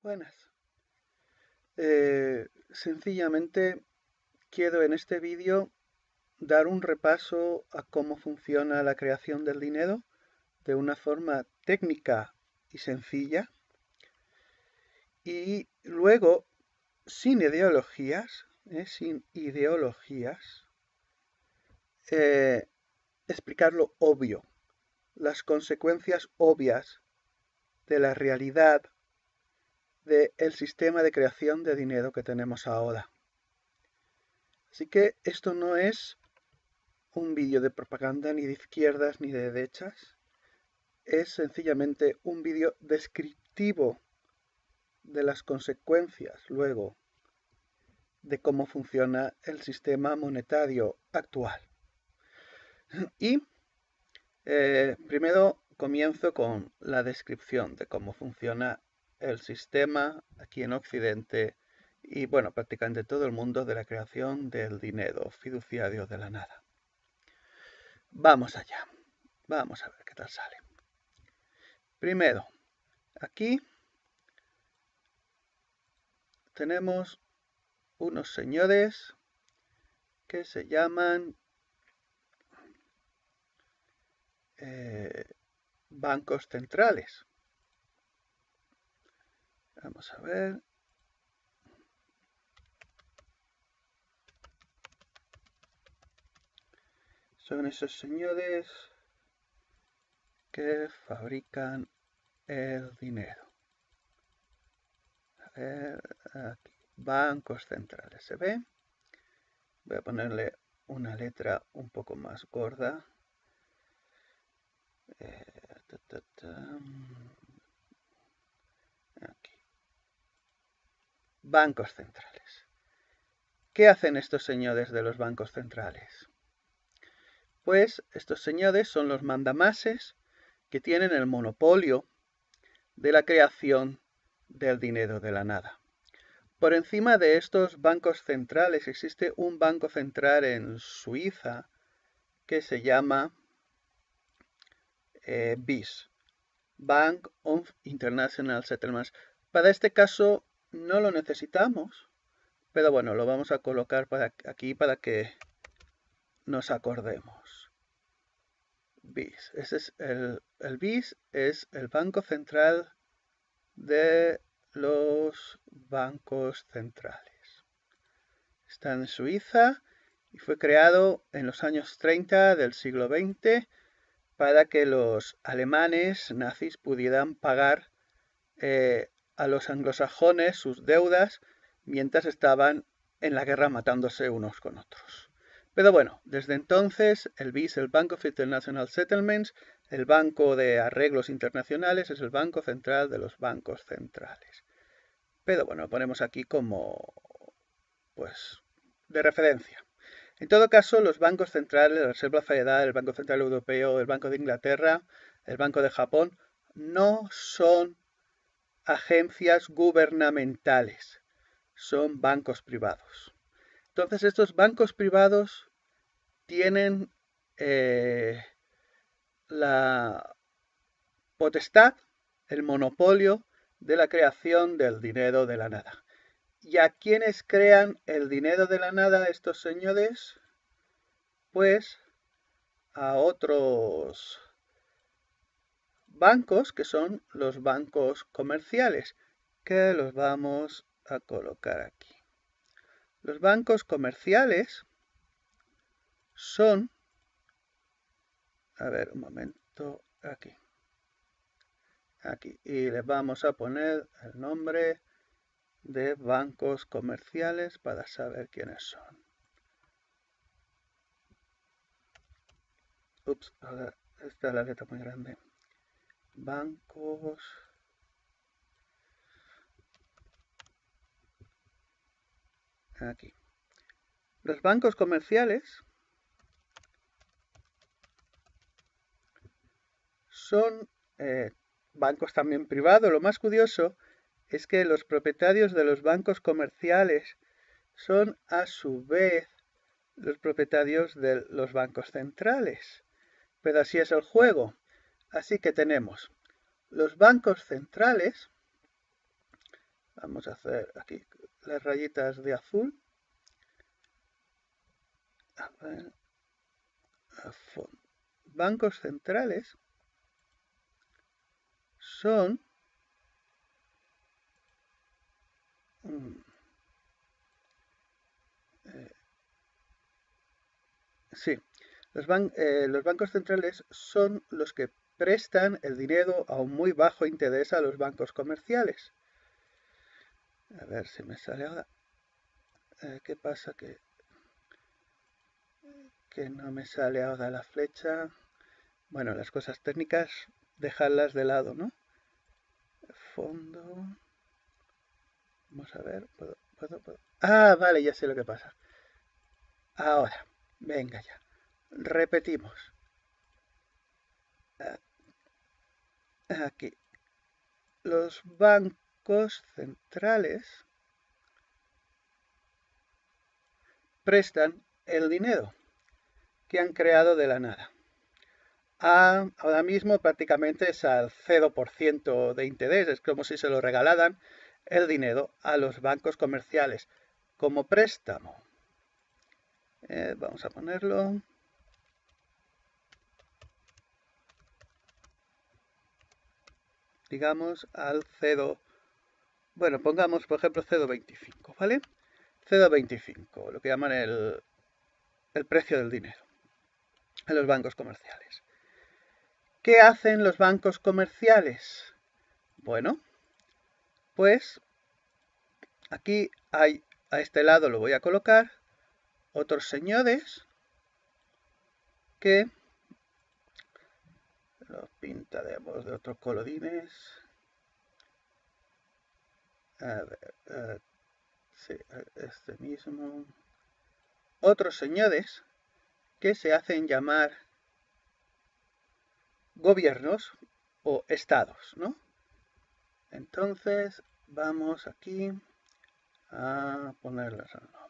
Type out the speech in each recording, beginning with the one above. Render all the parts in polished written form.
Buenas. Sencillamente quiero en este vídeo dar un repaso a cómo funciona la creación del dinero de una forma técnica y sencilla y luego sin ideologías, eh, explicar lo obvio, las consecuencias obvias de la realidad del sistema de creación de dinero que tenemos ahora. Así que esto no es un vídeo de propaganda ni de izquierdas ni de derechas. Es sencillamente un vídeo descriptivo de las consecuencias luego de cómo funciona el sistema monetario actual. Y primero comienzo con la descripción de cómo funciona el sistema aquí en Occidente y bueno, prácticamente todo el mundo de la creación del dinero fiduciario de la nada. Vamos allá. Vamos a ver qué tal sale. Primero, aquí tenemos unos señores que se llaman bancos centrales. Vamos a ver. Son esos señores que fabrican el dinero. A ver, aquí. Bancos centrales, ¿se ve? Voy a ponerle una letra un poco más gorda. Aquí. Bancos centrales. ¿Qué hacen estos señores de los bancos centrales? Pues estos señores son los mandamases que tienen el monopolio de la creación del dinero de la nada. Por encima de estos bancos centrales existe un banco central en Suiza que se llama BIS, Bank of International Settlements. Para este caso no lo necesitamos, pero bueno, lo vamos a colocar aquí para que nos acordemos. BIS. Ese es el BIS es el Banco Central de los bancos centrales. Está en Suiza y fue creado en los años 30 del siglo XX para que los alemanes nazis pudieran pagar a los anglosajones sus deudas mientras estaban en la guerra matándose unos con otros. Pero bueno, desde entonces el BIS, el Bank of International Settlements, el Banco de Arreglos Internacionales, es el Banco Central de los bancos centrales. Pero bueno, lo ponemos aquí como, pues, de referencia. En todo caso, los bancos centrales, la Reserva Federal, el Banco Central Europeo, el Banco de Inglaterra, el Banco de Japón, no son agencias gubernamentales, son bancos privados. Entonces, estos bancos privados tienen la potestad, el monopolio de la creación del dinero de la nada. ¿Y a quiénes crean el dinero de la nada estos señores? Pues a otros bancos que son los bancos comerciales, que los vamos a colocar aquí. Los bancos comerciales son, a ver, un momento, aquí, y les vamos a poner el nombre de bancos comerciales para saber quiénes son. Ups, ahora esta es la letra muy grande. Bancos aquí. Los bancos comerciales son bancos también privados. Lo más curioso es que los propietarios de los bancos comerciales son a su vez los propietarios de los bancos centrales. Pero así es el juego. Así que tenemos los bancos centrales Vamos a hacer aquí las rayitas de azul. A ver, a fondo. Bancos centrales son sí, los bancos centrales son los que prestan el dinero a un muy bajo interés a los bancos comerciales. A ver si me sale ahora. ¿Qué pasa? Que no me sale ahora la flecha. Bueno, las cosas técnicas, dejarlas de lado, ¿no? Fondo. Vamos a ver. ¿Puedo? Ah, vale, ya sé lo que pasa. Ahora, venga ya. Repetimos. Aquí. Los bancos centrales prestan el dinero que han creado de la nada. Ahora mismo prácticamente es al 0% de interés, es como si se lo regalaran el dinero a los bancos comerciales como préstamo. Vamos a ponerlo. Digamos al 0. Bueno, pongamos por ejemplo 0,25, ¿vale? 0,25, lo que llaman el precio del dinero en los bancos comerciales. ¿Qué hacen los bancos comerciales? Bueno, pues aquí hay, a este lado lo voy a colocar, otros señores que los pintaremos de otros colorines. A ver, sí, este mismo. Otros señores que se hacen llamar gobiernos o estados, ¿no? Entonces vamos aquí a ponerles el nombre.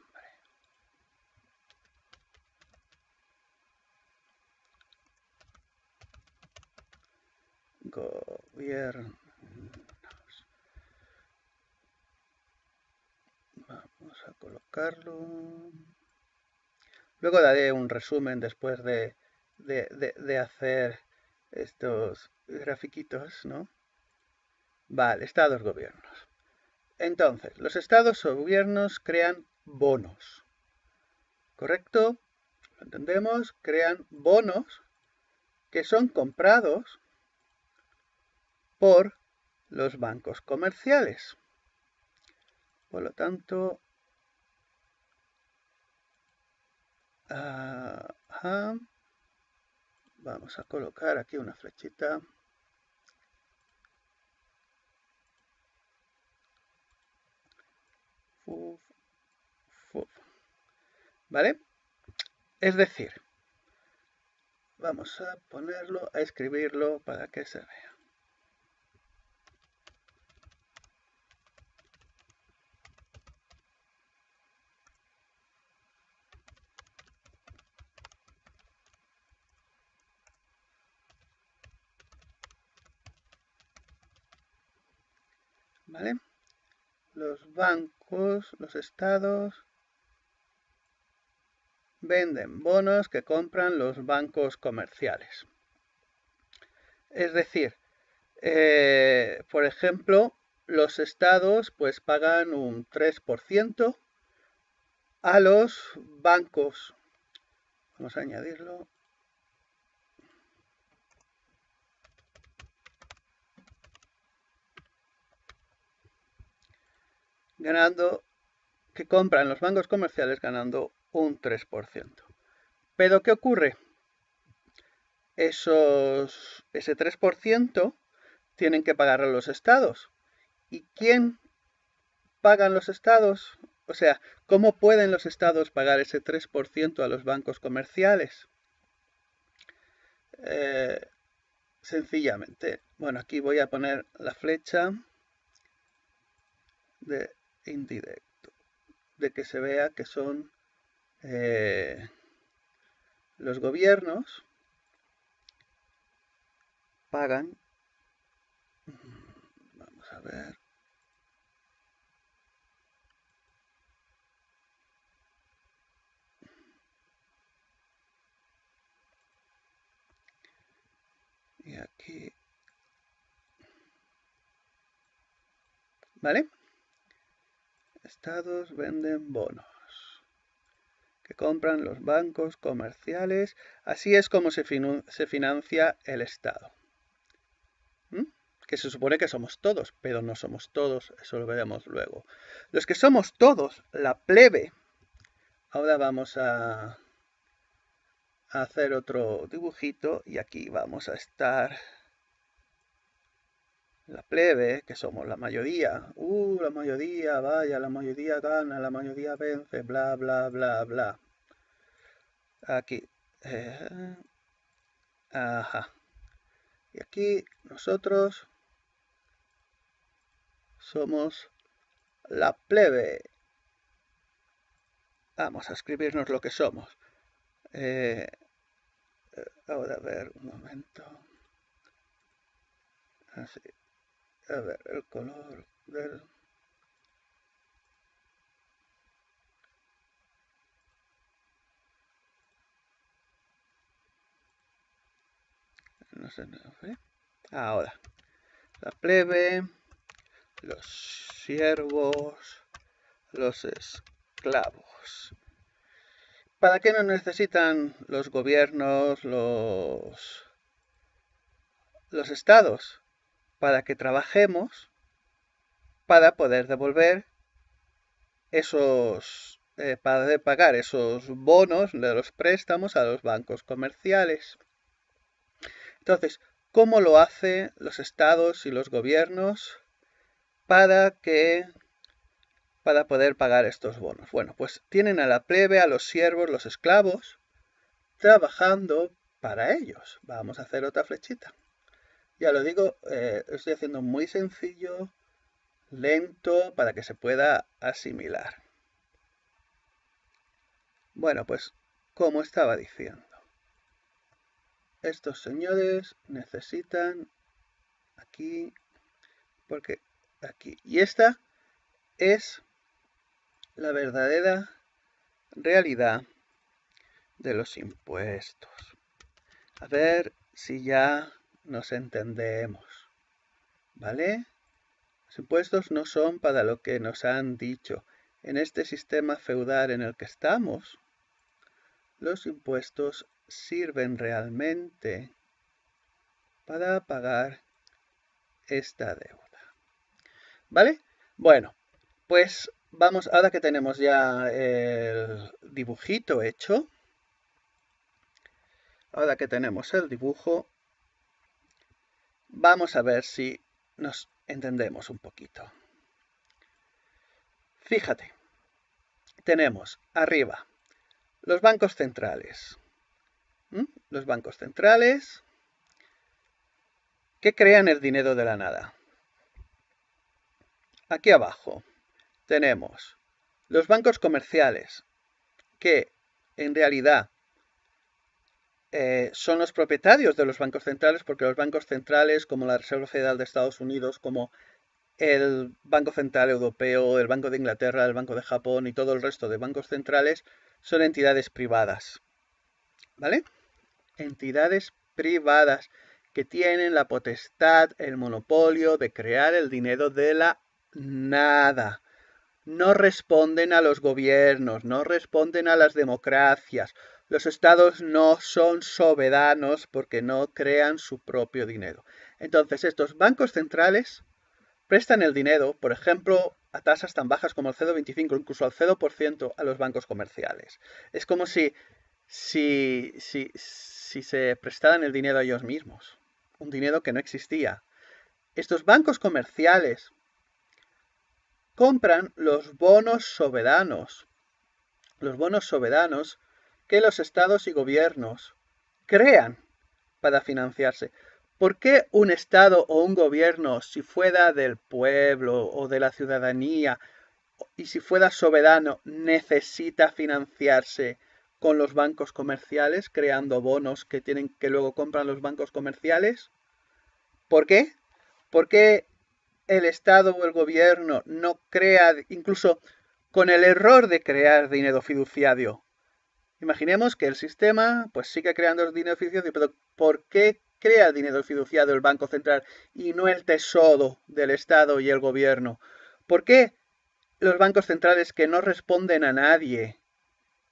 Gobiernos. Vamos a colocarlo. Luego daré un resumen después de hacer estos grafiquitos, ¿no? Vale, estados gobiernos. Entonces, los estados o gobiernos crean bonos. ¿Correcto? ¿Lo entendemos? Crean bonos que son comprados por los bancos comerciales. Por lo tanto, vamos a colocar aquí una flechita. ¿Vale? Es decir, vamos a ponerlo, a escribirlo para que se vea. ¿Vale? Los bancos, los estados, venden bonos que compran los bancos comerciales. Es decir, por ejemplo, los estados pues pagan un 3% a los bancos. Vamos a añadirlo. Ganando, que compran los bancos comerciales ganando un 3%. Pero ¿qué ocurre? Ese 3% tienen que pagar a los estados. ¿Y quién pagan los estados? O sea, ¿cómo pueden los estados pagar ese 3% a los bancos comerciales? Sencillamente, bueno, aquí voy a poner la flecha de indirecto, de que se vea que son los gobiernos pagan, vamos a ver, aquí. ¿Vale? Estados venden bonos que compran los bancos comerciales. Así es como se financia el Estado. Que se supone que somos todos, pero no somos todos, eso lo veremos luego. Los que somos todos, la plebe. Ahora vamos a hacer otro dibujito y aquí vamos a estar la plebe, que somos la mayoría. La mayoría, vaya, la mayoría gana, la mayoría vence, bla, bla, bla, bla. Aquí. Ajá. Y aquí nosotros somos la plebe. Vamos a escribirnos lo que somos. Ahora a ver, un momento. Así. A ver, el color del... No sé, no sé. Ahora. La plebe, los siervos, los esclavos. ¿Para qué nos necesitan los gobiernos, los estados? Para que trabajemos para poder devolver esos, para pagar esos bonos de los préstamos a los bancos comerciales. Entonces, ¿cómo lo hacen los estados y los gobiernos para poder pagar estos bonos? Bueno, pues tienen a la plebe, a los siervos, los esclavos, trabajando para ellos. Vamos a hacer otra flechita. Ya lo digo, estoy haciendo muy sencillo, lento, para que se pueda asimilar. Bueno, pues, como estaba diciendo, estos señores necesitan aquí, porque aquí. Y esta es la verdadera realidad de los impuestos. A ver si ya nos entendemos, ¿vale? Los impuestos no son para lo que nos han dicho. En este sistema feudal en el que estamos, los impuestos sirven realmente para pagar esta deuda. ¿Vale? Bueno, pues vamos, ahora que tenemos ya el dibujito hecho, ahora que tenemos el dibujo, vamos a ver si nos entendemos un poquito. Fíjate, tenemos arriba los bancos centrales. Los bancos centrales que crean el dinero de la nada. Aquí abajo tenemos los bancos comerciales que en realidad son los propietarios de los bancos centrales, porque los bancos centrales, como la Reserva Federal de Estados Unidos, como el Banco Central Europeo, el Banco de Inglaterra, el Banco de Japón y todo el resto de bancos centrales, son entidades privadas. ¿Vale? Entidades privadas que tienen la potestad, el monopolio de crear el dinero de la nada. No responden a los gobiernos, no responden a las democracias. Los estados no son soberanos porque no crean su propio dinero. Entonces, estos bancos centrales prestan el dinero, por ejemplo, a tasas tan bajas como el 0,25, incluso al 0% a los bancos comerciales. Es como si se prestaran el dinero a ellos mismos. Un dinero que no existía. Estos bancos comerciales compran los bonos soberanos. Los bonos soberanos que los estados y gobiernos crean para financiarse. ¿Por qué un estado o un gobierno, si fuera del pueblo o de la ciudadanía y si fuera soberano, necesita financiarse con los bancos comerciales, creando bonos que luego compran los bancos comerciales? ¿Por qué? Porque el Estado o el gobierno no crea, incluso con el error de crear dinero fiduciario. Imaginemos que el sistema pues sigue creando dinero fiduciario, pero ¿por qué crea el dinero fiduciario el Banco Central y no el Tesoro del Estado y el Gobierno? ¿Por qué los bancos centrales que no responden a nadie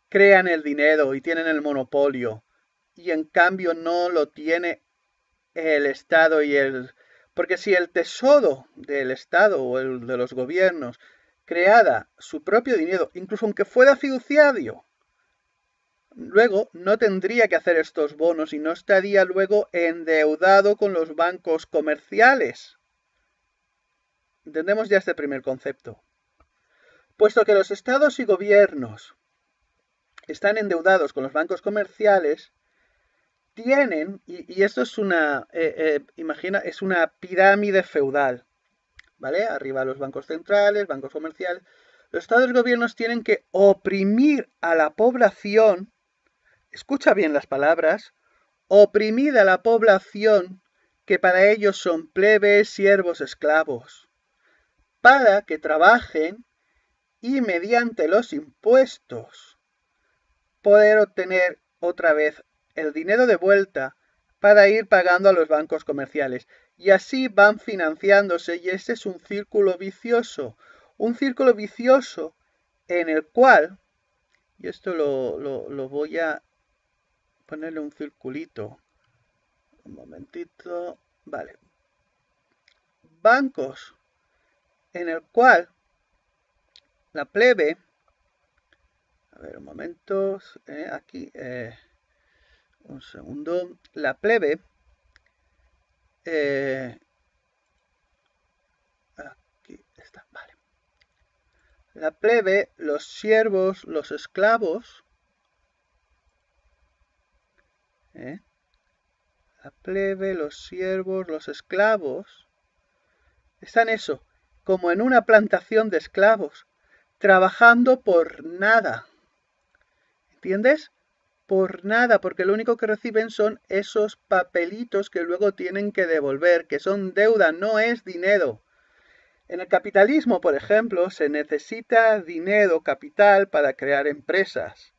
crean el dinero y tienen el monopolio y en cambio no lo tiene el Estado y el... Porque si el Tesoro del Estado o el de los gobiernos creara su propio dinero, incluso aunque fuera fiduciario, luego no tendría que hacer estos bonos y no estaría luego endeudado con los bancos comerciales. ¿Entendemos ya este primer concepto? Puesto que los estados y gobiernos están endeudados con los bancos comerciales, tienen, y esto es una, imagina, es una pirámide feudal, ¿vale? Arriba los bancos centrales, bancos comerciales. Los estados y gobiernos tienen que oprimir a la población, escucha bien las palabras, oprimir a la población que para ellos son plebes, siervos, esclavos, para que trabajen y mediante los impuestos poder obtener otra vez el dinero de vuelta para ir pagando a los bancos comerciales. Y así van financiándose y ese es un círculo vicioso. Un círculo vicioso en el cual, y esto lo voy a ponerle un circulito. Un momentito. Vale. Bancos en el cual la plebe, a ver un momento, aquí, un segundo, la plebe, aquí está, vale. La plebe, los siervos, los esclavos, la plebe, los siervos, los esclavos, están eso, como en una plantación de esclavos, trabajando por nada. ¿Entiendes? Por nada, porque lo único que reciben son esos papelitos que luego tienen que devolver, que son deuda, no es dinero. En el capitalismo, por ejemplo, se necesita dinero, capital, para crear empresas.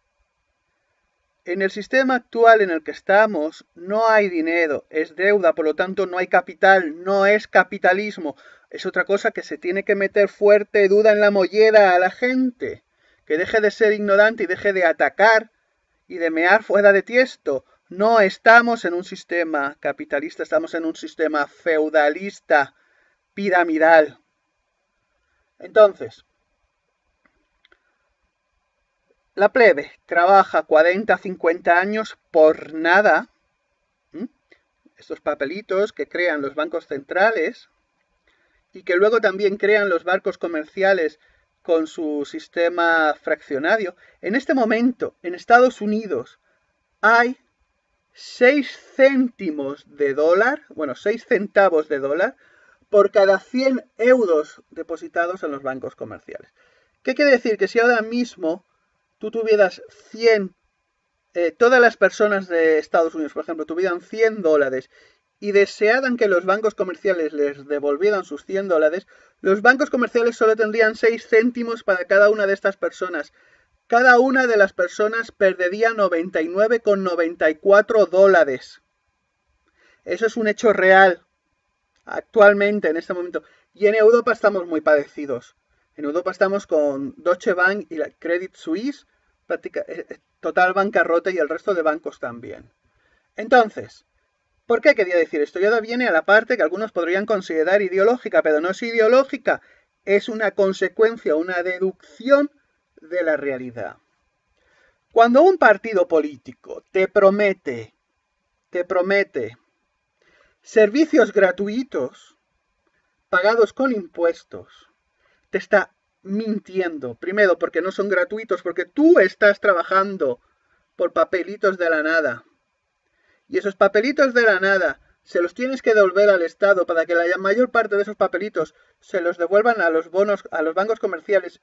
En el sistema actual en el que estamos, no hay dinero, es deuda, por lo tanto no hay capital, no es capitalismo. Es otra cosa que se tiene que meter fuerte duda en la mollera a la gente, que deje de ser ignorante y deje de atacar y de mear fuera de tiesto. No estamos en un sistema capitalista, estamos en un sistema feudalista, piramidal. Entonces, la plebe trabaja 40, 50 años por nada. Estos papelitos que crean los bancos centrales y que luego también crean los bancos comerciales con su sistema fraccionario. En este momento, en Estados Unidos, hay 6 céntimos de dólar, bueno, 6 centavos de dólar por cada 100 euros depositados en los bancos comerciales. ¿Qué quiere decir? Que si ahora mismo tú tuvieras 100, todas las personas de Estados Unidos, por ejemplo, tuvieran 100 dólares y desearan que los bancos comerciales les devolvieran sus 100 dólares, los bancos comerciales solo tendrían 6 céntimos para cada una de estas personas. Cada una de las personas perdería 99,94 dólares. Eso es un hecho real, actualmente, en este momento. Y en Europa estamos muy parecidos. En Europa estamos con Deutsche Bank y la Credit Suisse, total bancarrota y el resto de bancos también. Entonces, ¿por qué quería decir esto? Y ahora viene a la parte que algunos podrían considerar ideológica, pero no es ideológica, es una consecuencia, una deducción de la realidad. Cuando un partido político te promete servicios gratuitos pagados con impuestos, te está mintiendo. Primero, porque no son gratuitos, porque tú estás trabajando por papelitos de la nada. Y esos papelitos de la nada se los tienes que devolver al Estado para que la mayor parte de esos papelitos se los devuelvan a los bonos, a los bancos comerciales.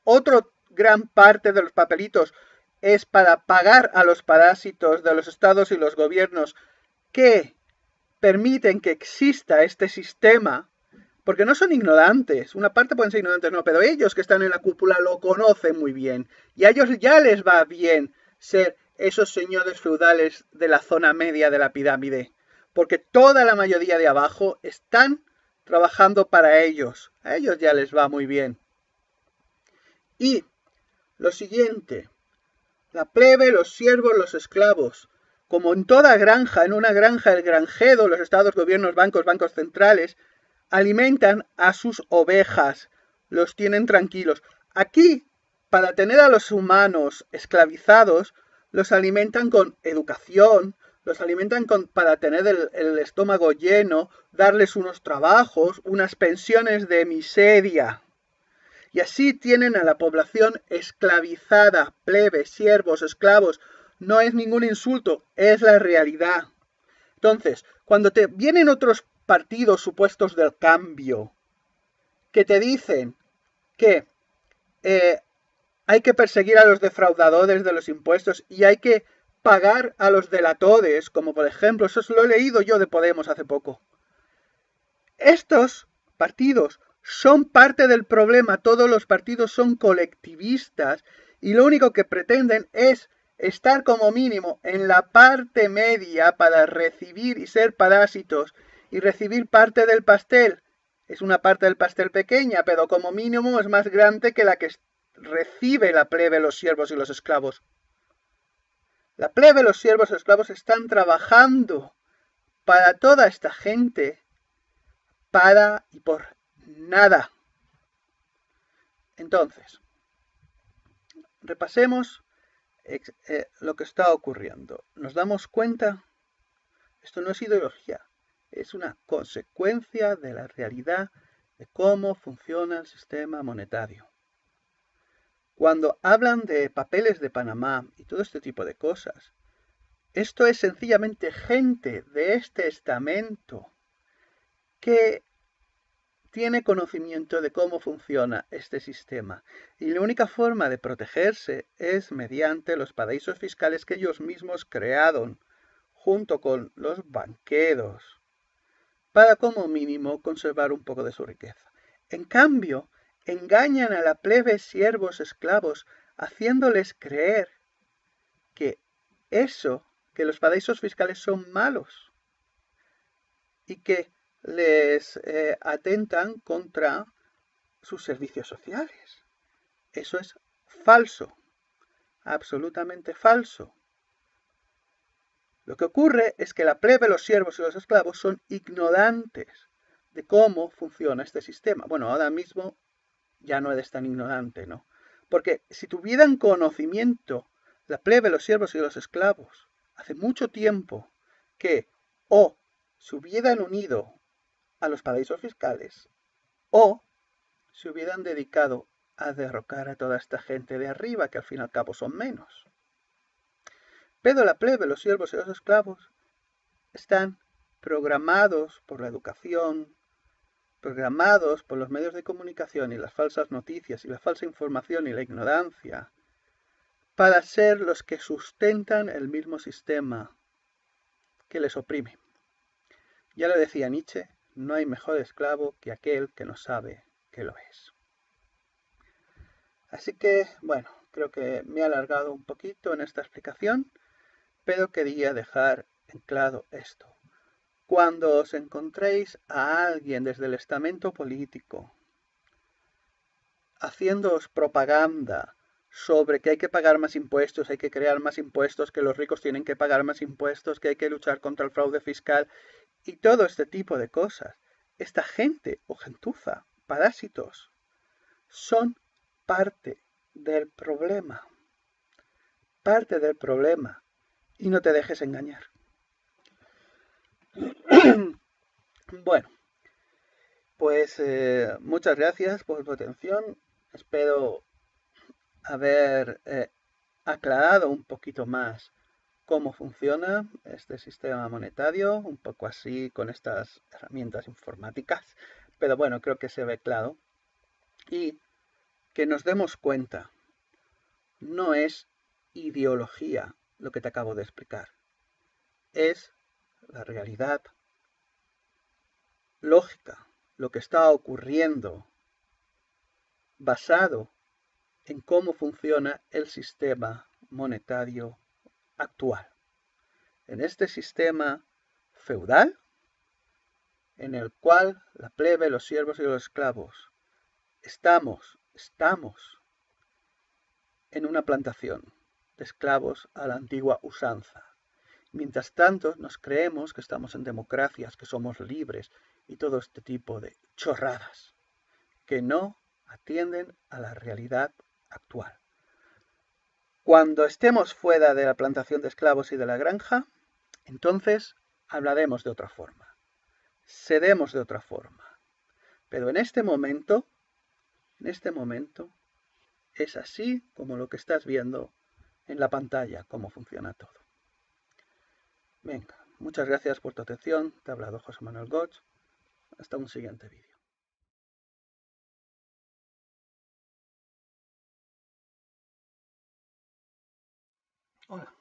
Otra gran parte de los papelitos es para pagar a los parásitos de los estados y los gobiernos que permiten que exista este sistema, porque no son ignorantes. Una parte pueden ser ignorantes, no, pero ellos que están en la cúpula lo conocen muy bien. Y a ellos ya les va bien ser esos señores feudales de la zona media de la pirámide. porque toda la mayoría de abajo están trabajando para ellos. A ellos ya les va muy bien. Y lo siguiente, la plebe, los siervos, los esclavos. Como en toda granja, en una granja, el granjero, los estados, gobiernos, bancos centrales, alimentan a sus ovejas, los tienen tranquilos. Aquí, para tener a los humanos esclavizados, los alimentan con educación, los alimentan para tener el estómago lleno, darles unos trabajos, unas pensiones de miseria. Y así tienen a la población esclavizada, plebe, siervos, esclavos. No es ningún insulto, es la realidad. Entonces, cuando te vienen otros partidos supuestos del cambio que te dicen que hay que perseguir a los defraudadores de los impuestos y hay que pagar a los delatores, como por ejemplo, eso lo he leído yo de Podemos hace poco. Estos partidos son parte del problema, todos los partidos son colectivistas y lo único que pretenden es estar como mínimo en la parte media para recibir y ser parásitos y recibir parte del pastel. Es una parte del pastel pequeña, pero como mínimo es más grande que la que recibe la plebe, los siervos y los esclavos. La plebe, los siervos y los esclavos están trabajando para toda esta gente, para y por nada. Entonces, repasemos lo que está ocurriendo. Nos damos cuenta, esto no es ideología, es una consecuencia de la realidad de cómo funciona el sistema monetario. Cuando hablan de papeles de Panamá y todo este tipo de cosas, esto es sencillamente gente de este estamento que tiene conocimiento de cómo funciona este sistema y la única forma de protegerse es mediante los paraísos fiscales que ellos mismos crearon junto con los banqueros para como mínimo conservar un poco de su riqueza. En cambio, engañan a la plebe, siervos, esclavos, haciéndoles creer que que los paraísos fiscales son malos y que les atentan contra sus servicios sociales. Eso es falso, absolutamente falso. Lo que ocurre es que la plebe, los siervos y los esclavos son ignorantes de cómo funciona este sistema. Bueno, ahora mismo ya no eres tan ignorante, ¿no? Porque si tuvieran conocimiento la plebe, los siervos y los esclavos hace mucho tiempo que o se hubieran unido a los paraísos fiscales o se hubieran dedicado a derrocar a toda esta gente de arriba, que al fin y al cabo son menos. Pero la plebe, los siervos y los esclavos están programados por la educación, programados por los medios de comunicación y las falsas noticias y la falsa información y la ignorancia, para ser los que sustentan el mismo sistema que les oprime. Ya lo decía Nietzsche, no hay mejor esclavo que aquel que no sabe que lo es. Así que, bueno, creo que me he alargado un poquito en esta explicación, pero quería dejar en claro esto. Cuando os encontréis a alguien desde el estamento político haciéndoos propaganda sobre que hay que pagar más impuestos, hay que crear más impuestos, que los ricos tienen que pagar más impuestos, que hay que luchar contra el fraude fiscal y todo este tipo de cosas, esta gente o gentuza, parásitos, son parte del problema. Parte del problema. Y no te dejes engañar. Bueno, pues muchas gracias por tu atención. Espero haber aclarado un poquito más cómo funciona este sistema monetario, un poco así con estas herramientas informáticas. Pero bueno, creo que se ve claro. Y que nos demos cuenta, no es ideología lo que te acabo de explicar. Es la realidad lógica, lo que está ocurriendo, basado en cómo funciona el sistema monetario actual. En este sistema feudal en el cual la plebe, los siervos y los esclavos estamos en una plantación de esclavos a la antigua usanza. Mientras tanto, nos creemos que estamos en democracias, que somos libres y todo este tipo de chorradas que no atienden a la realidad actual. Cuando estemos fuera de la plantación de esclavos y de la granja, entonces hablaremos de otra forma, seremos de otra forma. Pero en este momento, es así como lo que estás viendo en la pantalla, cómo funciona todo. Venga, muchas gracias por tu atención. Te ha hablado José Manuel Goch. Hasta un siguiente vídeo. Hola,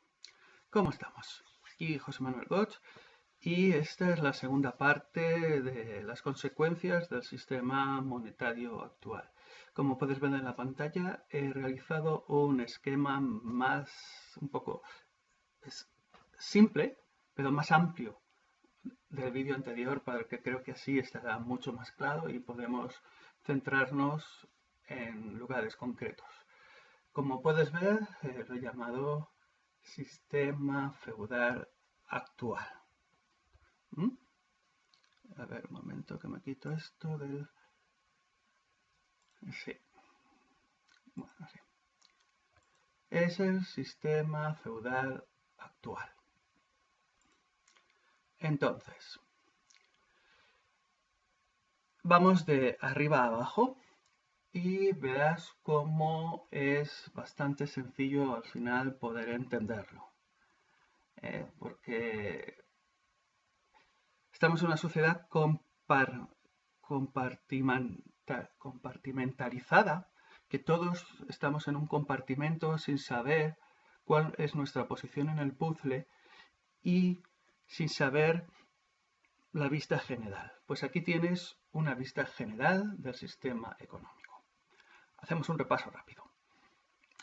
¿cómo estamos? Aquí José Manuel Goch y esta es la segunda parte de las consecuencias del sistema monetario actual. Como puedes ver en la pantalla, he realizado un esquema un poco simple, pero más amplio del vídeo anterior, para que creo que así estará mucho más claro y podemos centrarnos en lugares concretos. Como puedes ver, lo he llamado sistema feudal actual. A ver, un momento que me quito esto del... Sí. Bueno, sí. Es el sistema feudal actual. Entonces, vamos de arriba a abajo y verás cómo es bastante sencillo al final poder entenderlo. Porque estamos en una sociedad compartimentalizada, que todos estamos en un compartimento sin saber cuál es nuestra posición en el puzzle y sin saber la vista general. Pues aquí tienes una vista general del sistema económico. Hacemos un repaso rápido.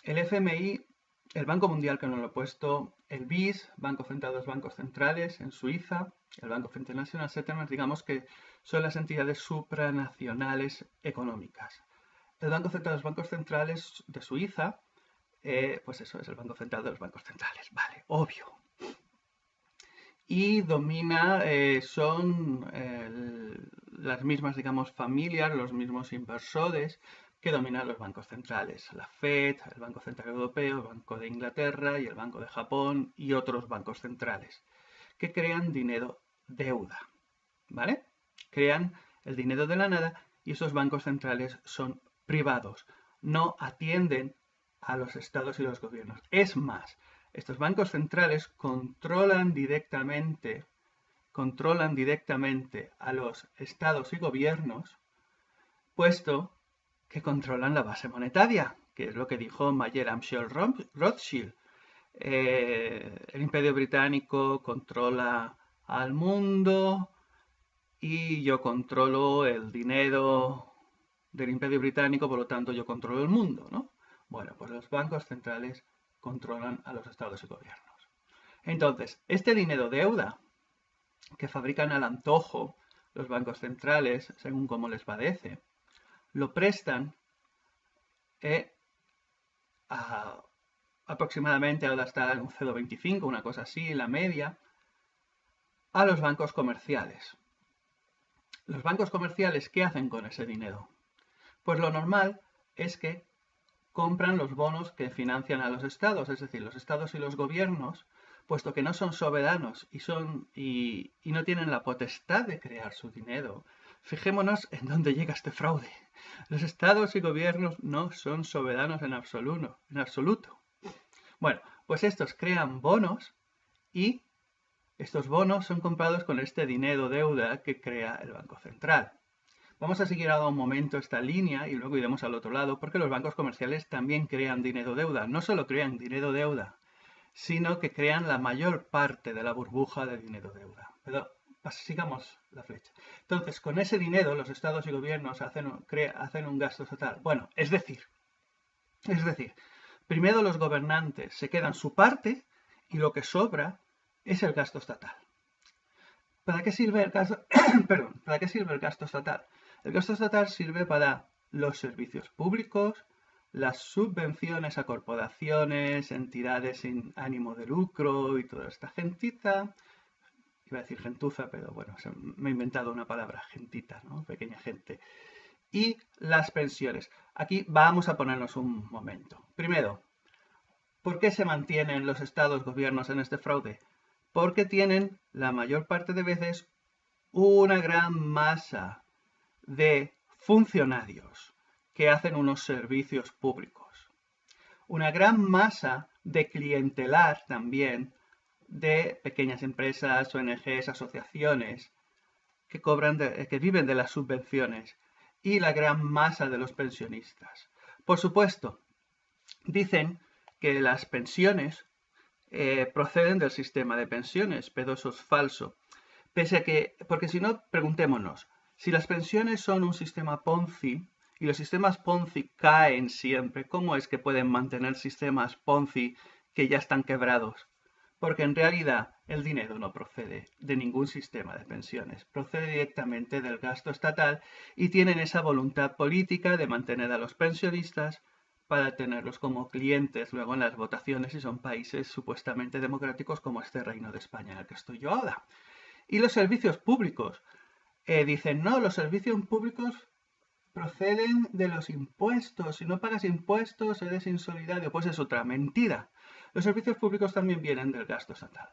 El FMI, el Banco Mundial, que no lo he puesto, el BIS, Banco Central de los Bancos Centrales en Suiza, el Banco International Settlements, digamos que son las entidades supranacionales económicas. El Banco Central de los Bancos Centrales de Suiza, pues eso es el Banco Central de los Bancos Centrales, vale, obvio. Y domina, son las mismas, digamos, familias, los mismos inversores que dominan los bancos centrales. La Fed, el Banco Central Europeo, el Banco de Inglaterra y el Banco de Japón y otros bancos centrales que crean dinero deuda, ¿vale? Crean el dinero de la nada y esos bancos centrales son privados, no atienden a los estados y los gobiernos. Es más, estos bancos centrales controlan directamente a los estados y gobiernos, puesto que controlan la base monetaria, que es lo que dijo Mayer Amschel Rothschild. El Imperio Británico controla al mundo y yo controlo el dinero del Imperio Británico, por lo tanto yo controlo el mundo, ¿no? Bueno, pues los bancos centrales controlan a los estados y gobiernos. Entonces, este dinero deuda que fabrican al antojo los bancos centrales, según como les parece, lo prestan aproximadamente, ahora está en un 0,25, una cosa así, la media, a los bancos comerciales. ¿Los bancos comerciales qué hacen con ese dinero? Pues lo normal es que compran los bonos que financian a los estados, es decir, los estados y los gobiernos, puesto que no son soberanos y no tienen la potestad de crear su dinero. Fijémonos en dónde llega este fraude. Los estados y gobiernos no son soberanos en absoluto. Bueno, pues estos crean bonos y estos bonos son comprados con este dinero deuda que crea el Banco Central. Vamos a seguir ahora un momento esta línea y luego iremos al otro lado, porque los bancos comerciales también crean dinero deuda. No solo crean dinero deuda, sino que crean la mayor parte de la burbuja de dinero deuda. Pero sigamos la flecha. Entonces, con ese dinero los estados y gobiernos hacen un gasto total. Bueno, es decir, primero los gobernantes se quedan su parte y lo que sobra es el gasto estatal. ¿Para qué sirve el gasto? Perdón, ¿para qué sirve el gasto estatal? El gasto estatal sirve para los servicios públicos, las subvenciones a corporaciones, entidades sin ánimo de lucro y toda esta gentita. Iba a decir gentuza, pero bueno, me he inventado una palabra, gentita, ¿no? Pequeña gente. Y las pensiones. Aquí vamos a ponernos un momento. Primero, ¿por qué se mantienen los estados, gobiernos en este fraude? Porque tienen, la mayor parte de veces, una gran masa de funcionarios que hacen unos servicios públicos. Una gran masa de clientelar también de pequeñas empresas, ONGs, asociaciones que viven de las subvenciones y la gran masa de los pensionistas. Por supuesto, dicen que las pensiones proceden del sistema de pensiones, pero eso es falso. Pese a que, porque si no, preguntémonos, si las pensiones son un sistema Ponzi y los sistemas Ponzi caen siempre, ¿cómo es que pueden mantener sistemas Ponzi que ya están quebrados? Porque en realidad el dinero no procede de ningún sistema de pensiones, procede directamente del gasto estatal y tienen esa voluntad política de mantener a los pensionistas para tenerlos como clientes luego en las votaciones si son países supuestamente democráticos como este Reino de España en el que estoy yo ahora. Y los servicios públicos. Dicen, no, los servicios públicos proceden de los impuestos. Si no pagas impuestos, eres insolidario. Pues es otra mentira. Los servicios públicos también vienen del gasto estatal.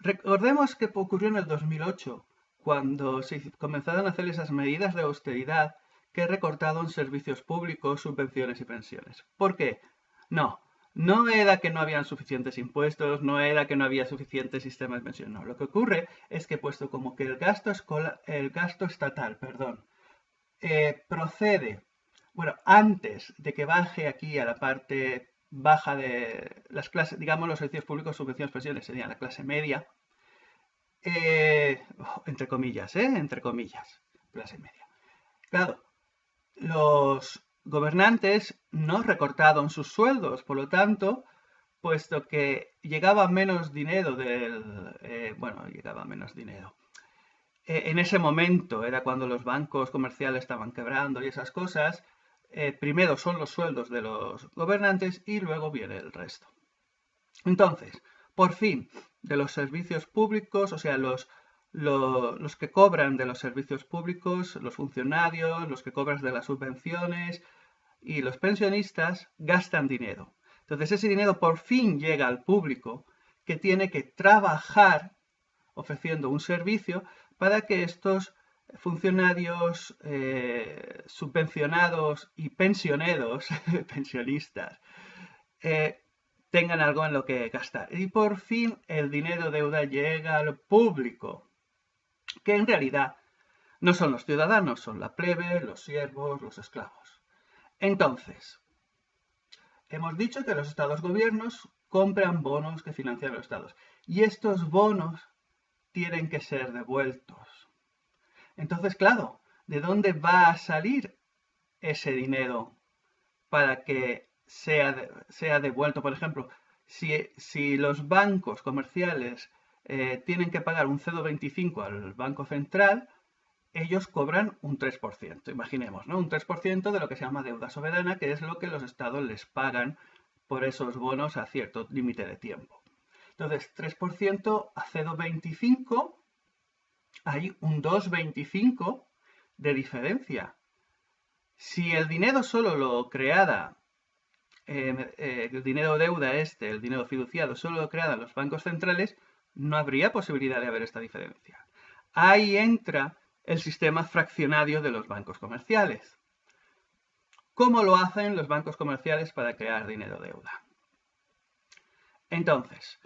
Recordemos que ocurrió en el 2008, cuando se comenzaron a hacer esas medidas de austeridad que recortaron servicios públicos, subvenciones y pensiones. ¿Por qué? No era que no habían suficientes impuestos, no era que no había suficiente sistema de pensión, no. Lo que ocurre es que puesto como que el gasto estatal, procede, bueno, antes de que baje aquí a la parte baja de las clases, digamos los servicios públicos, subvenciones, pensiones, sería la clase media, entre comillas, entre comillas, clase media. Claro, los gobernantes no recortaron sus sueldos, por lo tanto, puesto que llegaba menos dinero llegaba menos dinero. En ese momento era cuando los bancos comerciales estaban quebrando y esas cosas. Primero son los sueldos de los gobernantes y luego viene el resto. Entonces, por fin, de los servicios públicos, o sea, los que cobran de los servicios públicos, los funcionarios, los que cobran de las subvenciones y los pensionistas gastan dinero. Entonces ese dinero por fin llega al público que tiene que trabajar ofreciendo un servicio para que estos funcionarios subvencionados y pensioneros, pensionistas, tengan algo en lo que gastar. Y por fin el dinero deuda llega al público, que en realidad no son los ciudadanos, son la plebe, los siervos, los esclavos. Entonces, hemos dicho que los estados-gobiernos compran bonos que financian los estados. Y estos bonos tienen que ser devueltos. Entonces, claro, ¿de dónde va a salir ese dinero para que sea devuelto? Por ejemplo, si los bancos comerciales tienen que pagar un 0,25 al Banco Central, ellos cobran un 3%, imaginemos, ¿no? Un 3% de lo que se llama deuda soberana, que es lo que los estados les pagan por esos bonos a cierto límite de tiempo. Entonces, 3% a 0,25, hay un 2,25 de diferencia. Si el dinero solo lo creara, el dinero deuda el dinero fiduciado, solo lo crearan los bancos centrales, no habría posibilidad de haber esta diferencia. Ahí entra el sistema fraccionario de los bancos comerciales. ¿Cómo lo hacen los bancos comerciales para crear dinero deuda? Entonces,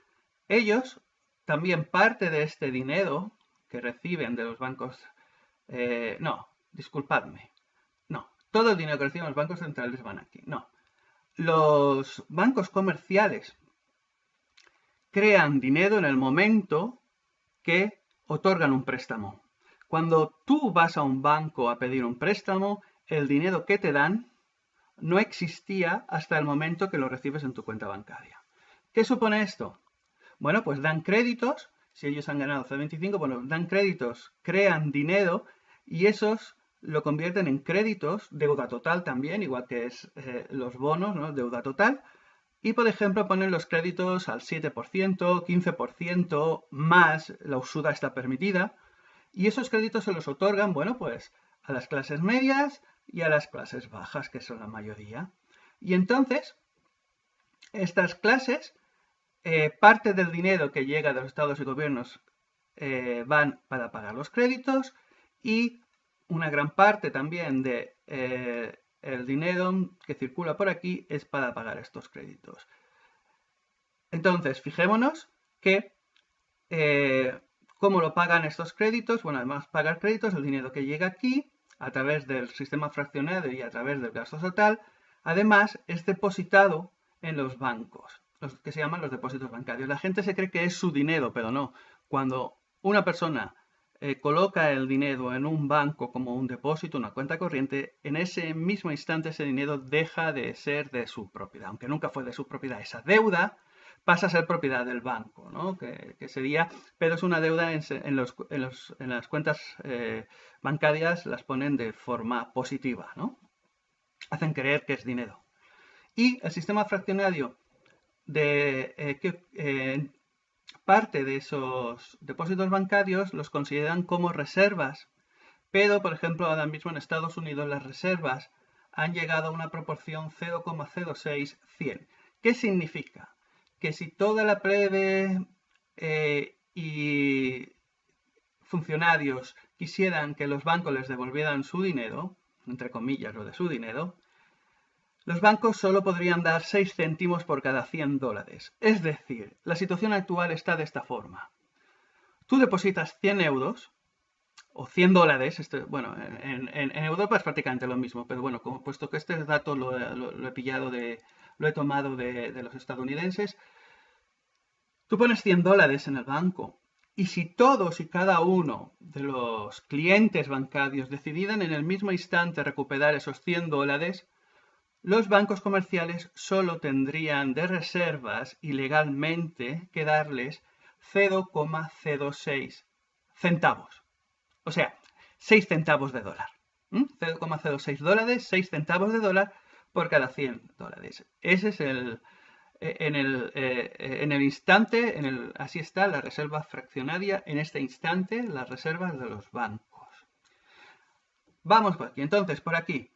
ellos también parte de este dinero que reciben de los bancos... todo el dinero que reciben los bancos centrales van aquí. No, los bancos comerciales crean dinero en el momento que otorgan un préstamo. Cuando tú vas a un banco a pedir un préstamo, el dinero que te dan no existía hasta el momento que lo recibes en tu cuenta bancaria. ¿Qué supone esto? Bueno, pues dan créditos si ellos han ganado 0,25, bueno, dan créditos, crean dinero y esos lo convierten en créditos, deuda total también, igual que es los bonos, ¿no? Deuda total. Y, por ejemplo, ponen los créditos al 7%, 15%, más la usura está permitida. Y esos créditos se los otorgan, bueno, pues a las clases medias y a las clases bajas, que son la mayoría. Y entonces, estas clases, parte del dinero que llega de los estados y gobiernos van para pagar los créditos y una gran parte también de el dinero que circula por aquí es para pagar estos créditos. Entonces, fijémonos que ¿cómo lo pagan estos créditos? Bueno, además pagar créditos, el dinero que llega aquí a través del sistema fraccionado y a través del gasto total, además es depositado en los bancos, los que se llaman los depósitos bancarios. La gente se cree que es su dinero, pero no. Cuando una persona coloca el dinero en un banco como un depósito, una cuenta corriente, en ese mismo instante ese dinero deja de ser de su propiedad. Aunque nunca fue de su propiedad, esa deuda pasa a ser propiedad del banco, ¿no? Que sería, pero es una deuda en las cuentas bancarias, las ponen de forma positiva, ¿no? Hacen creer que es dinero. Y el sistema fraccionario parte de esos depósitos bancarios los consideran como reservas, pero, por ejemplo, ahora mismo en Estados Unidos las reservas han llegado a una proporción 0,06:100. ¿Qué significa? Que si toda la plebe y funcionarios quisieran que los bancos les devolvieran su dinero, entre comillas lo de su dinero, los bancos solo podrían dar 6 céntimos por cada $100. Es decir, la situación actual está de esta forma. Tú depositas 100 euros o $100, bueno, en Europa es prácticamente lo mismo, pero bueno, puesto que este dato lo he pillado lo he tomado de los estadounidenses, tú pones $100 en el banco y si todos y cada uno de los clientes bancarios decidieran en el mismo instante recuperar esos $100, los bancos comerciales solo tendrían de reservas y legalmente que darles 0,06 centavos. O sea, 6 centavos de dólar. 0,06 dólares, 6 centavos de dólar por cada $100. Ese es en el instante, así está la reserva fraccionaria, en este instante, las reservas de los bancos. Vamos por aquí. Entonces, por aquí,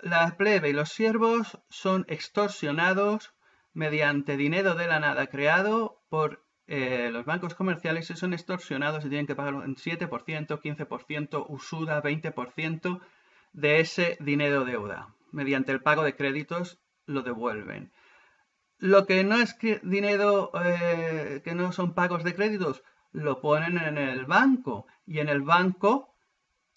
la plebe y los siervos son extorsionados mediante dinero de la nada creado por los bancos comerciales y son extorsionados y tienen que pagar un 7%, 15%, usura, 20% de ese dinero deuda. Mediante el pago de créditos lo devuelven. Lo que no es dinero, que no son pagos de créditos, lo ponen en el banco y en el banco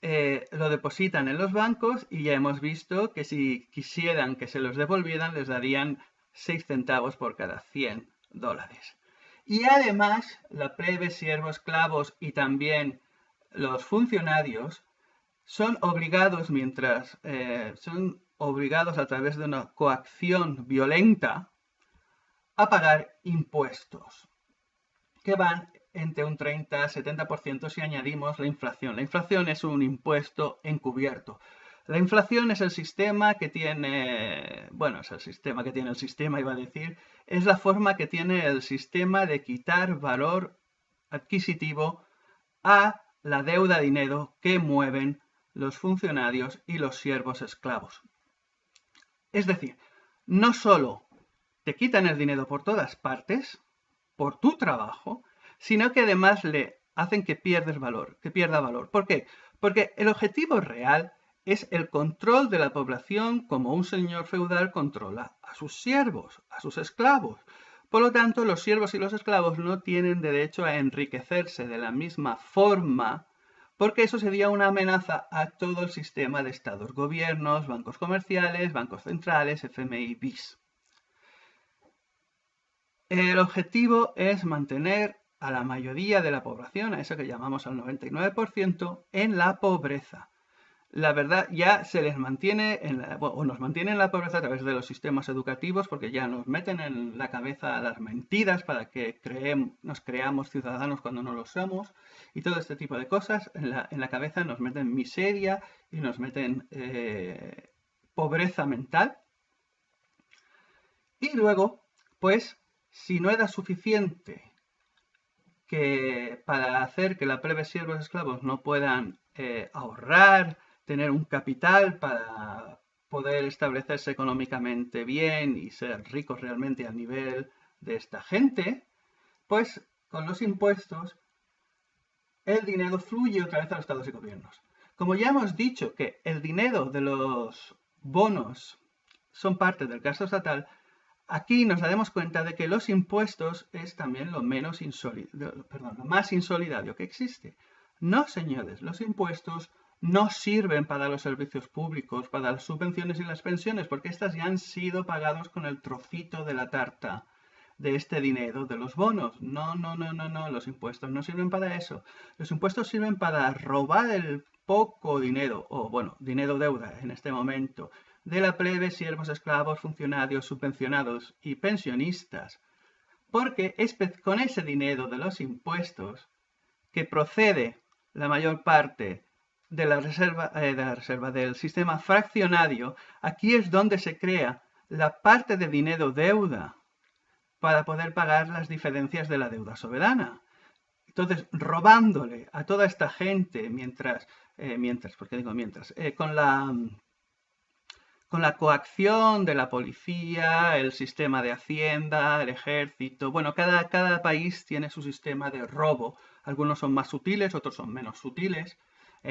lo depositan en los bancos y ya hemos visto que si quisieran que se los devolvieran les darían 6 centavos por cada $100. Y además la plebe, siervos, esclavos y también los funcionarios son obligados son obligados a través de una coacción violenta a pagar impuestos que van entre un 30 a 70% si añadimos la inflación. La inflación es un impuesto encubierto. La inflación es el sistema que tiene, bueno, es el sistema que tiene el sistema, iba a decir, es la forma que tiene el sistema de quitar valor adquisitivo a la deuda dinero que mueven los funcionarios y los siervos esclavos. Es decir, no solo te quitan el dinero por todas partes, por tu trabajo, sino que además le hacen que pierda valor. ¿Por qué? Porque el objetivo real es el control de la población como un señor feudal controla a sus siervos, a sus esclavos. Por lo tanto, los siervos y los esclavos no tienen derecho a enriquecerse de la misma forma, porque eso sería una amenaza a todo el sistema de estados, gobiernos, bancos comerciales, bancos centrales, FMI, BIS. El objetivo es mantener a la mayoría de la población, a eso que llamamos al 99%, en la pobreza. la verdad ya se les mantiene o nos mantiene en la pobreza a través de los sistemas educativos, porque ya nos meten en la cabeza las mentiras para que nos creamos ciudadanos cuando no lo somos, y todo este tipo de cosas en la cabeza nos meten miseria y nos meten pobreza mental. Y luego, pues, si no era suficiente que para hacer que la plebe, siervos, esclavos no puedan ahorrar, tener un capital para poder establecerse económicamente bien y ser ricos realmente al nivel de esta gente, pues con los impuestos el dinero fluye otra vez a los estados y gobiernos. Como ya hemos dicho que el dinero de los bonos son parte del gasto estatal, aquí nos daremos cuenta de que los impuestos es también lo más insolidario que existe. No, señores, los impuestos no sirven para los servicios públicos, para las subvenciones y las pensiones, porque estas ya han sido pagados con el trocito de la tarta de este dinero de los bonos. No, no, no, no, no, los impuestos no sirven para eso. Los impuestos sirven para robar el poco dinero, o bueno, dinero deuda en este momento, de la plebe, siervos, esclavos, funcionarios, subvencionados y pensionistas, porque es con ese dinero de los impuestos que procede la mayor parte de la reserva del sistema fraccionario. Aquí es donde se crea la parte de dinero deuda para poder pagar las diferencias de la deuda soberana. Entonces, robándole a toda esta gente con la coacción de la policía, el sistema de hacienda, el ejército. Bueno, cada país tiene su sistema de robo. Algunos son más sutiles, otros son menos sutiles.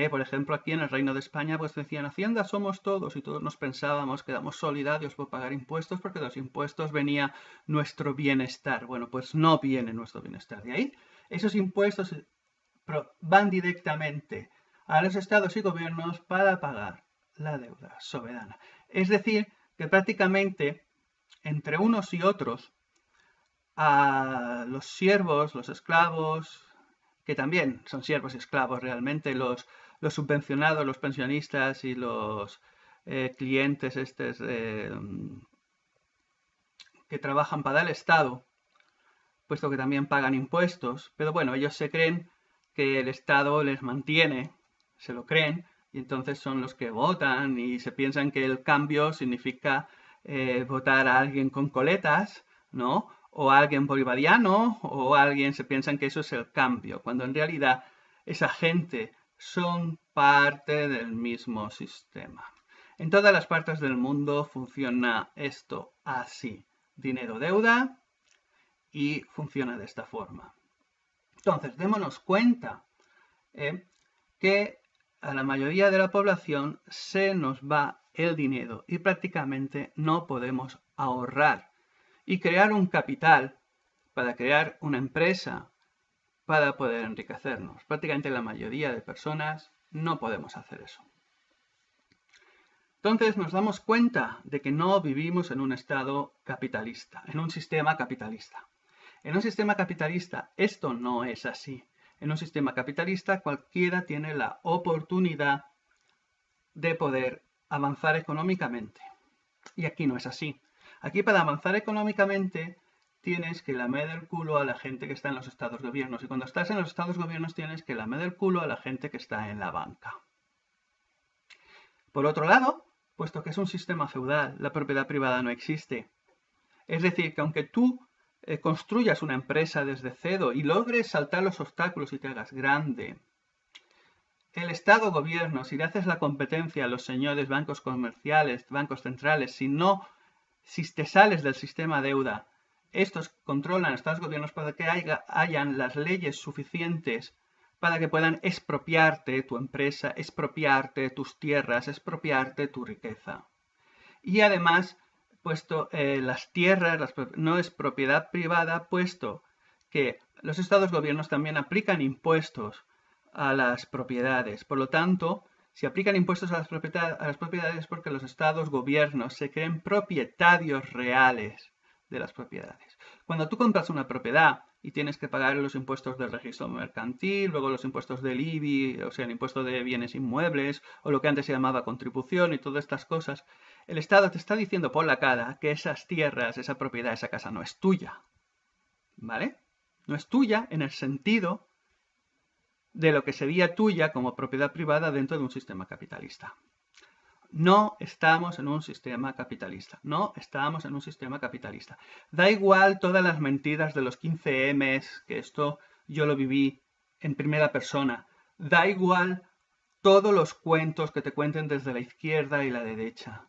Por ejemplo, aquí en el Reino de España, pues decían, Hacienda somos todos, y todos nos pensábamos que éramos solidarios por pagar impuestos, porque de los impuestos venía nuestro bienestar. Bueno, pues no viene nuestro bienestar de ahí. Esos impuestos van directamente a los estados y gobiernos para pagar la deuda soberana. Es decir, que prácticamente entre unos y otros, a los siervos, los esclavos, que también son siervos y esclavos realmente, los subvencionados, los pensionistas y los clientes que trabajan para el Estado, puesto que también pagan impuestos, pero bueno, ellos se creen que el Estado les mantiene, se lo creen, y entonces son los que votan y se piensan que el cambio significa votar a alguien con coletas, ¿no? O a alguien bolivariano, o a alguien, se piensan que eso es el cambio, cuando en realidad esa gente son parte del mismo sistema. En todas las partes del mundo funciona esto así. Dinero-deuda, y funciona de esta forma. Entonces, démonos cuenta que a la mayoría de la población se nos va el dinero y prácticamente no podemos ahorrar y crear un capital para crear una empresa para poder enriquecernos. Prácticamente la mayoría de personas no podemos hacer eso. Entonces nos damos cuenta de que no vivimos en un estado capitalista, en un sistema capitalista. En un sistema capitalista esto no es así. En un sistema capitalista cualquiera tiene la oportunidad de poder avanzar económicamente. Y aquí no es así. Aquí para avanzar económicamente tienes que lamer el culo a la gente que está en los estados gobiernos. Y cuando estás en los estados gobiernos tienes que lamer el culo a la gente que está en la banca. Por otro lado, puesto que es un sistema feudal, la propiedad privada no existe. Es decir, que aunque tú construyas una empresa desde cero y logres saltar los obstáculos y te hagas grande, el Estado gobierno, si le haces la competencia a los señores bancos comerciales, bancos centrales, si te sales del sistema deuda, estos controlan a Estados gobiernos para que hayan las leyes suficientes para que puedan expropiarte tu empresa, expropiarte tus tierras, expropiarte tu riqueza. Y además, puesto las tierras no es propiedad privada, puesto que los estados gobiernos también aplican impuestos a las propiedades. Por lo tanto, si aplican impuestos a las propiedades es porque los estados gobiernos se creen propietarios reales de las propiedades. Cuando tú compras una propiedad y tienes que pagar los impuestos del registro mercantil, luego los impuestos del IBI, o sea, el impuesto de bienes inmuebles, o lo que antes se llamaba contribución y todas estas cosas, el Estado te está diciendo por la cara que esas tierras, esa propiedad, esa casa no es tuya, ¿vale? No es tuya en el sentido de lo que sería tuya como propiedad privada dentro de un sistema capitalista. No estamos en un sistema capitalista. No estamos en un sistema capitalista. Da igual todas las mentiras de los 15 M's, que esto yo lo viví en primera persona. Da igual todos los cuentos que te cuenten desde la izquierda y la derecha.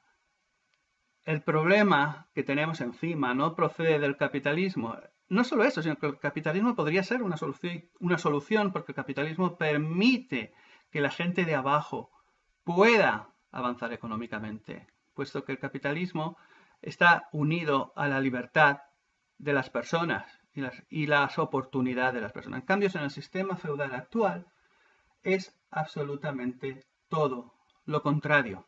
El problema que tenemos encima no procede del capitalismo. No solo eso, sino que el capitalismo podría ser una solución porque el capitalismo permite que la gente de abajo pueda avanzar económicamente, puesto que el capitalismo está unido a la libertad de las personas y las oportunidades de las personas. En cambio, en el sistema feudal actual es absolutamente todo lo contrario.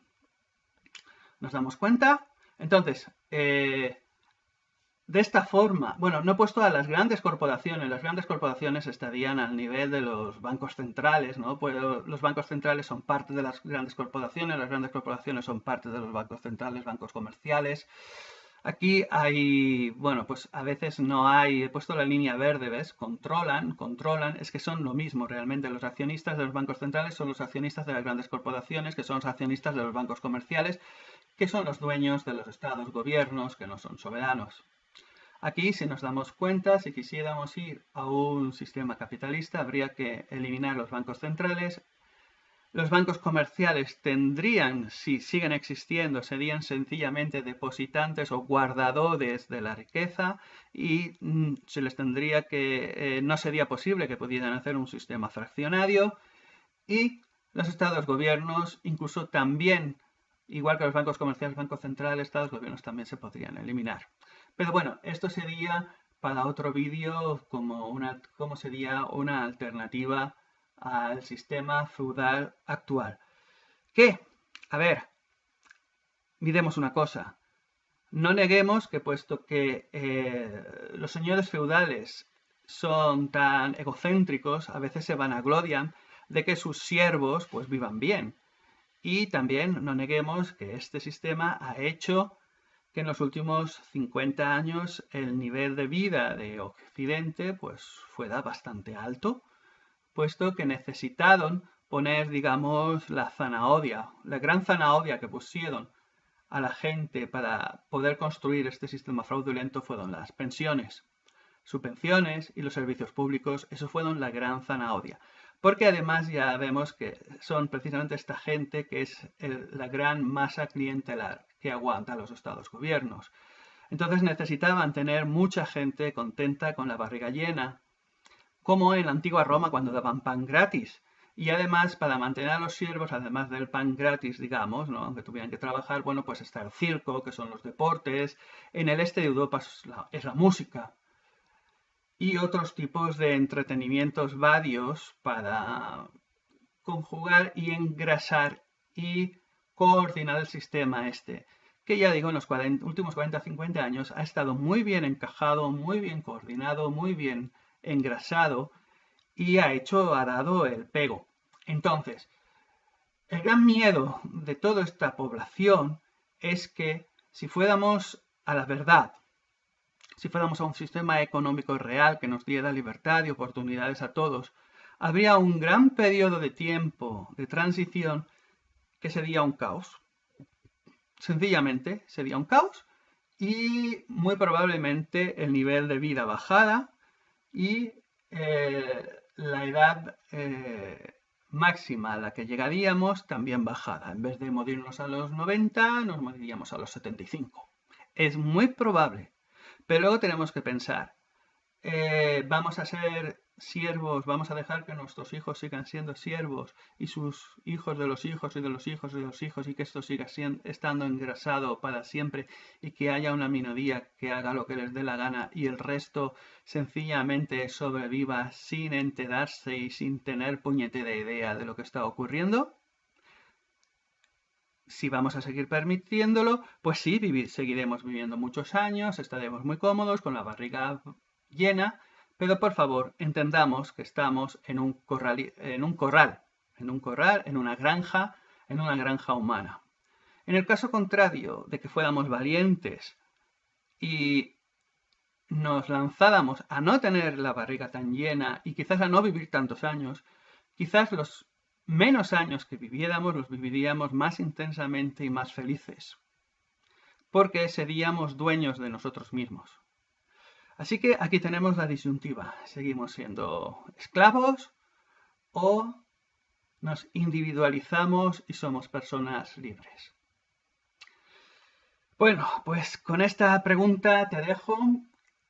¿Nos damos cuenta? Entonces, de esta forma, bueno, no he puesto a las grandes corporaciones estarían al nivel de los bancos centrales, ¿no? Pues los bancos centrales son parte de las grandes corporaciones son parte de los bancos centrales, bancos comerciales. Aquí hay, bueno, pues a veces no hay, he puesto la línea verde, ¿ves? Controlan, es que son lo mismo realmente. Los accionistas de los bancos centrales son los accionistas de las grandes corporaciones, que son los accionistas de los bancos comerciales, que son los dueños de los estados, gobiernos, que no son soberanos. Aquí, si nos damos cuenta, si quisiéramos ir a un sistema capitalista, habría que eliminar los bancos centrales. Los bancos comerciales tendrían, si siguen existiendo, serían sencillamente depositantes o guardadores de la riqueza y se les tendría que, no sería posible que pudieran hacer un sistema fraccionario. Y los estados gobiernos, incluso también, igual que los bancos comerciales, bancos centrales, estados gobiernos también se podrían eliminar. Pero bueno, esto sería para otro vídeo como sería una alternativa al sistema feudal actual. Que, a ver, miremos una cosa. No neguemos que puesto que los señores feudales son tan egocéntricos, a veces se vanaglorian de que sus siervos pues vivan bien. Y también no neguemos que este sistema ha hecho que en los últimos 50 años el nivel de vida de Occidente pues fuera bastante alto, puesto que necesitaron poner, digamos, la zanahoria, la gran zanahoria que pusieron a la gente para poder construir este sistema fraudulento fueron las pensiones. Subvenciones y los servicios públicos, eso fueron la gran zanahoria. Porque además ya vemos que son precisamente esta gente que es la gran masa clientelar que aguanta los estados gobiernos. Entonces necesitaban tener mucha gente contenta con la barriga llena, como en la antigua Roma cuando daban pan gratis. Y además, para mantener a los siervos, además del pan gratis, digamos, ¿no? Aunque tuvieran que trabajar, bueno, pues está el circo, que son los deportes. En el este de Europa es la música. Y otros tipos de entretenimientos varios para conjugar y engrasar y coordinar el sistema este, que ya digo, en los últimos 40-50 años ha estado muy bien encajado, muy bien coordinado, muy bien engrasado y ha dado el pego. Entonces, el gran miedo de toda esta población es que si fuéramos a la verdad, si fuéramos a un sistema económico real que nos diera libertad y oportunidades a todos, habría un gran periodo de tiempo de transición que sería un caos. Sencillamente sería un caos y muy probablemente el nivel de vida bajara y la edad máxima a la que llegaríamos también bajara. En vez de morirnos a los 90, nos moriríamos a los 75. Es muy probable. Pero luego tenemos que pensar, vamos a ser siervos, vamos a dejar que nuestros hijos sigan siendo siervos y sus hijos de los hijos y de los hijos de los hijos y que esto siga estando engrasado para siempre y que haya una minoría que haga lo que les dé la gana y el resto sencillamente sobreviva sin enterarse y sin tener puñetera idea de lo que está ocurriendo. Si vamos a seguir permitiéndolo, pues sí, seguiremos viviendo muchos años, estaremos muy cómodos, con la barriga llena, Pero por favor, entendamos que estamos en un corral, en una granja humana. En el caso contrario de que fuéramos valientes y nos lanzáramos a no tener la barriga tan llena y quizás a no vivir tantos años, quizás los menos años que viviéramos los viviríamos más intensamente y más felices, porque seríamos dueños de nosotros mismos. Así que aquí tenemos la disyuntiva. ¿Seguimos siendo esclavos o nos individualizamos y somos personas libres? Bueno, pues con esta pregunta te dejo.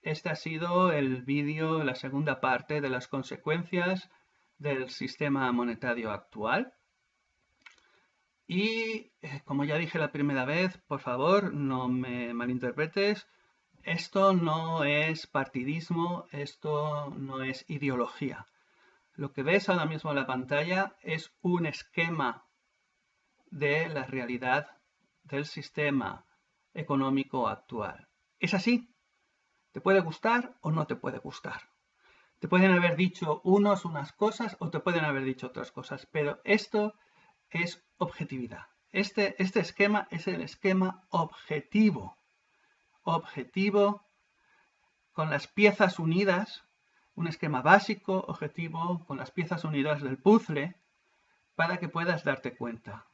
Este ha sido el vídeo, la segunda parte de las consecuencias del sistema monetario actual. Y como ya dije la primera vez, por favor, no me malinterpretes. Esto no es partidismo, esto no es ideología. Lo que ves ahora mismo en la pantalla es un esquema de la realidad del sistema económico actual. Es así. Te puede gustar o no te puede gustar. Te pueden haber dicho unas cosas o te pueden haber dicho otras cosas, pero esto es objetividad. Este esquema es el esquema objetivo. Objetivo con las piezas unidas, un esquema básico, objetivo, con las piezas unidas del puzzle, para que puedas darte cuenta.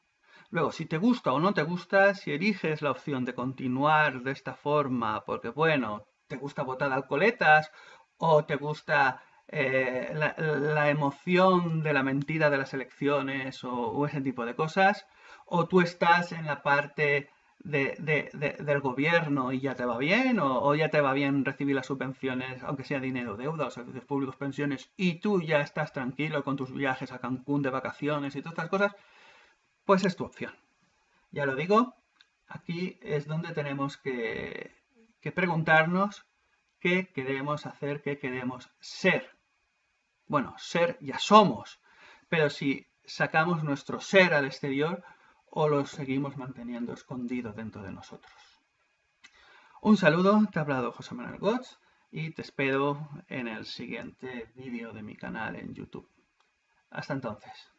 Luego, si te gusta o no te gusta, si eliges la opción de continuar de esta forma, porque bueno, te gusta botar alcoholetas o te gusta la emoción de la mentira de las elecciones o ese tipo de cosas, o tú estás en la parte del gobierno y ya te va bien, o ya te va bien recibir las subvenciones, aunque sea dinero, deuda o servicios públicos, pensiones, y tú ya estás tranquilo con tus viajes a Cancún de vacaciones y todas estas cosas, pues es tu opción. Ya lo digo, aquí es donde tenemos que preguntarnos qué queremos hacer, qué queremos ser. Bueno, ser ya somos, pero si sacamos nuestro ser al exterior o lo seguimos manteniendo escondido dentro de nosotros. Un saludo, te ha hablado José Manuel Gots y te espero en el siguiente vídeo de mi canal en YouTube. Hasta entonces.